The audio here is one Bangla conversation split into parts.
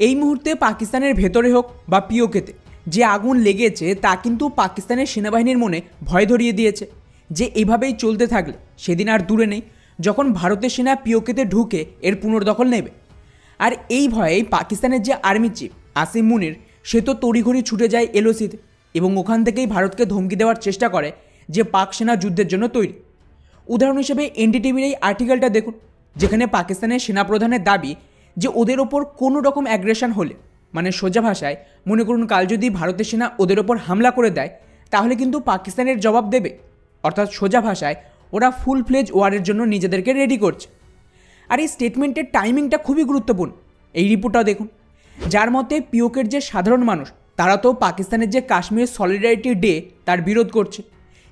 এই মুহূর্তে পাকিস্তানের ভেতরে হোক বা পিওকেতে যে আগুন লেগেছে তা কিন্তু পাকিস্তানের সেনাবাহিনীর মনে ভয় ধরিয়ে দিয়েছে যে এভাবেই চলতে থাকলে সেদিন আর দূরে নেই যখন ভারতের সেনা পিওকেতে ঢুকে এর পুনর্দখল নেবে। আর এই ভয়েই পাকিস্তানের যে আর্মি চিফ আসিম মুনির সে তো তড়িঘড়ি ছুটে যায় এলওসিতে এবং ওখান থেকেই ভারতকে ধমকি দেওয়ার চেষ্টা করে যে পাক সেনা যুদ্ধের জন্য তৈরি। উদাহরণ হিসেবে এনডিটিভির এই আর্টিকেলটা দেখুন, যেখানে পাকিস্তানের সেনাপ্রধানের দাবি যে ওদের ওপর কোনো রকম অ্যাগ্রেশন হলে, মানে সোজা ভাষায় মনে করুন কাল যদি ভারতের সেনা ওদের ওপর হামলা করে দেয় তাহলে কিন্তু পাকিস্তানের জবাব দেবে। অর্থাৎ সোজা ভাষায় ওরা ফুল ফ্লেজ ওয়ারের জন্য নিজেদেরকে রেডি করছে। আর এই স্টেটমেন্টের টাইমিংটা খুবই গুরুত্বপূর্ণ। এই রিপোর্টটা দেখুন, যার মতে পিওকের যে সাধারণ মানুষ তারা তো পাকিস্তানের যে কাশ্মীর সলিডারিটি ডে তার বিরোধ করছে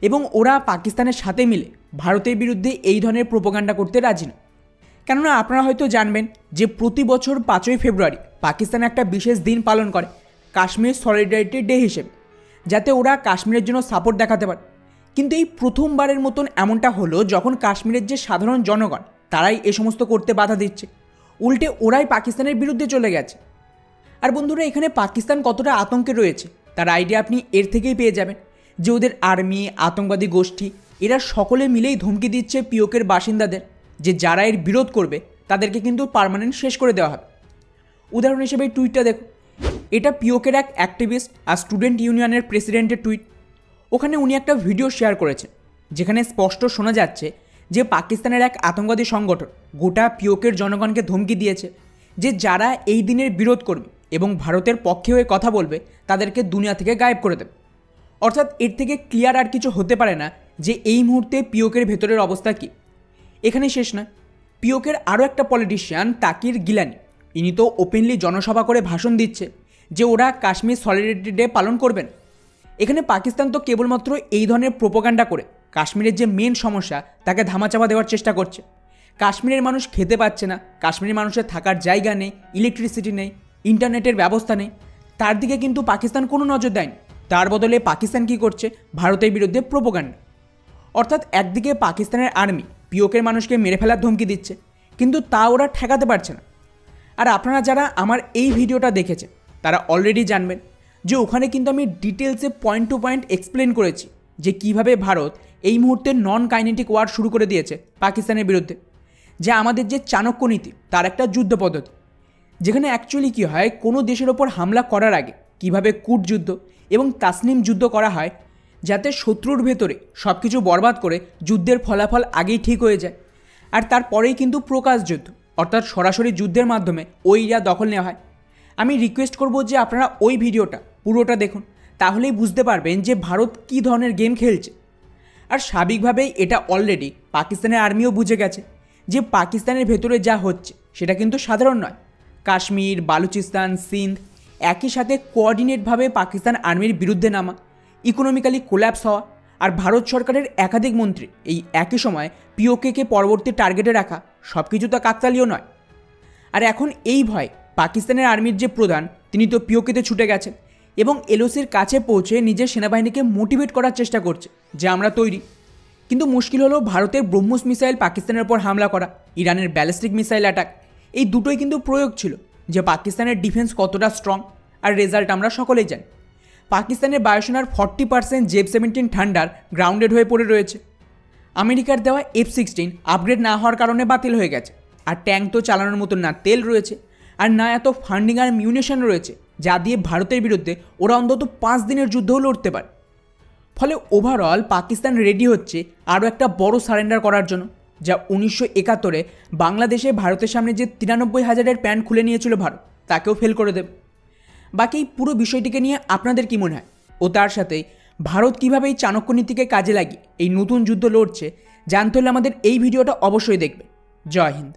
এবং ওরা পাকিস্তানের সাথে মিলে ভারতের বিরুদ্ধে এই ধরনের প্রোপাগান্ডা করতে রাজি না। কেননা আপনারা হয়তো জানবেন যে প্রতি বছর 5ই ফেব্রুয়ারি পাকিস্তান একটা বিশেষ দিন পালন করে কাশ্মীর সলিডারিটি ডে হিসেবে, যাতে ওরা কাশ্মীরের জন্য সাপোর্ট দেখাতে পারে। কিন্তু এই প্রথমবারের মতন এমনটা হলো যখন কাশ্মীরের যে সাধারণ জনগণ তারাই এ সমস্ত করতে বাধা দিচ্ছে, উল্টে ওরাই পাকিস্তানের বিরুদ্ধে চলে গেছে। আর বন্ধুরা, এখানে পাকিস্তান কতটা আতঙ্কে রয়েছে তার আইডিয়া আপনি এর থেকেই পেয়ে যাবেন যে ওদের আর্মি, আতঙ্কবাদী গোষ্ঠী এরা সকলে মিলেই ধমকি দিচ্ছে পিওকের বাসিন্দাদের যে যারা এর বিরোধ করবে তাদেরকে কিন্তু পার্মানেন্ট শেষ করে দেওয়া হবে। উদাহরণ হিসেবে এই টুইটটা দেখুন, এটা পিওকের এক অ্যাক্টিভিস্ট আর স্টুডেন্ট ইউনিয়নের প্রেসিডেন্টের টুইট। ওখানে উনি একটা ভিডিও শেয়ার করেছেন যেখানে স্পষ্ট শোনা যাচ্ছে যে পাকিস্তানের এক আতঙ্কবাদী সংগঠন গোটা পিওকের জনগণকে ধমকি দিয়েছে যে যারা এই দিনের বিরোধ করবে এবং ভারতের পক্ষে হয়ে কথা বলবে তাদেরকে দুনিয়া থেকে গায়েব করে দেবে। অর্থাৎ এর থেকে ক্লিয়ার আর কিছু হতে পারে না যে এই মুহূর্তে পিওকের ভেতরের অবস্থা কী। এখানে শেষ নয়, পিওকের আরও একটা পলিটিশিয়ান তাকির গিলানি, ইনি তো ওপেনলি জনসভা করে ভাষণ দিচ্ছে যে ওরা কাশ্মীর সলিডারিটি ডে পালন করবেন। এখানে পাকিস্তান তো কেবলমাত্র এই ধরনের প্রোপাগান্ডা করে কাশ্মীরের যে মেন সমস্যা তাকে ধামাচাপা দেওয়ার চেষ্টা করছে। কাশ্মীরের মানুষ খেতে পাচ্ছে না, কাশ্মীরের মানুষের থাকার জায়গা নেই, ইলেকট্রিসিটি নেই, ইন্টারনেটের ব্যবস্থা নেই, তার দিকে কিন্তু পাকিস্তান কোনো নজর দেয়নি। তার বদলে পাকিস্তান কী করছে? ভারতের বিরুদ্ধে প্রোপাগান্ডা। অর্থাৎ একদিকে পাকিস্তানের আর্মি পিওকের মানুষকে মেরে ফেলার ধমকি দিচ্ছে, কিন্তু তা ওরা ঠেকাতে পারছে না। আর আপনারা যারা আমার এই ভিডিওটা দেখেছেন তারা অলরেডি জানবেন যে ওখানে কিন্তু আমি ডিটেলসে পয়েন্ট টু পয়েন্ট এক্সপ্লেন করেছি যে কিভাবে ভারত এই মুহূর্তে নন কাইনেটিক ওয়ার শুরু করে দিয়েছে পাকিস্তানের বিরুদ্ধে, যে আমাদের যে চাণক্য নীতি তার একটা যুদ্ধ পদ্ধতি, যেখানে অ্যাকচুয়ালি কী হয় কোনো দেশের ওপর হামলা করার আগে কিভাবে কূটযুদ্ধ এবং তাসনিম যুদ্ধ করা হয় যাতে শত্রুর ভেতরে সব কিছু বরবাদ করে যুদ্ধের ফলাফল আগেই ঠিক হয়ে যায়। আর তারপরেই কিন্তু প্রকাশ যুদ্ধ, অর্থাৎ সরাসরি যুদ্ধের মাধ্যমে ওই এরিয়া দখল নেওয়া হয়। আমি রিকোয়েস্ট করব যে আপনারা ওই ভিডিওটা পুরোটা দেখুন, তাহলেই বুঝতে পারবেন যে ভারত কী ধরনের গেম খেলছে। আর স্বাভাবিকভাবেই এটা অলরেডি পাকিস্তানের আর্মিও বুঝে গেছে যে পাকিস্তানের ভেতরে যা হচ্ছে সেটা কিন্তু সাধারণ নয়। কাশ্মীর, বালুচিস্তান, সিন্ধ একই সাথে কোঅর্ডিনেটভাবে পাকিস্তান আর্মির বিরুদ্ধে নামা, ইকোনমিক্যালি কোল্যাপস হওয়া, আর ভারত সরকারের একাধিক মন্ত্রী এই একই সময় পিওকেকে পরবর্তী টার্গেটে রাখা, সব কিছু তো কাকতালীয় নয়। আর এখন এই ভয় পাকিস্তানের আর্মির যে প্রধান তিনি তো পিওকেতে ছুটে গেছেন এবং এলওসির কাছে পৌঁছে নিজের সেনাবাহিনীকে মোটিভেট করার চেষ্টা করছে যে আমরা তৈরি। কিন্তু মুশকিল হলো ভারতের ব্রহ্মোস মিসাইল পাকিস্তানের ওপর হামলা করা, ইরানের ব্যালিস্টিক মিসাইল অ্যাটাক, এই দুটোই কিন্তু প্রয়োগ ছিল যে পাকিস্তানের ডিফেন্স কতটা স্ট্রং। আর রেজাল্ট আমরা সকলেই জানি, পাকিস্তানের বায়ুসেনার 40% জেব-17 থান্ডার গ্রাউন্ডেড হয়ে পড়ে রয়েছে। আমেরিকার দেওয়া F-16 আপগ্রেড না হওয়ার কারণে বাতিল হয়ে গেছে। আর ট্যাঙ্ক তো চালানোর মতো না তেল রয়েছে আর না এত ফান্ডিং আর মিউনিশন রয়েছে যা দিয়ে ভারতের বিরুদ্ধে ওরা অন্তত 5 দিনের যুদ্ধও লড়তে পারে। ফলে ওভারঅল পাকিস্তান রেডি হচ্ছে আরও একটা বড় সারেন্ডার করার জন্য, যা 1971-এ বাংলাদেশে ভারতের সামনে যে 93,000-এর প্যান্ট খুলে নিয়েছিল ভারত তাকেও ফেল করে দেবে। বাকি পুরো বিষয়টিকে নিয়ে আপনাদের কী মনে হয়? ও তার সাথে ভারত কীভাবে এই চাণক্য নীতিকে কাজে লাগিয়ে এই নতুন যুদ্ধ লড়ছে জানতে হলে আমাদের এই ভিডিওটা অবশ্যই দেখবেন। জয় হিন্দ।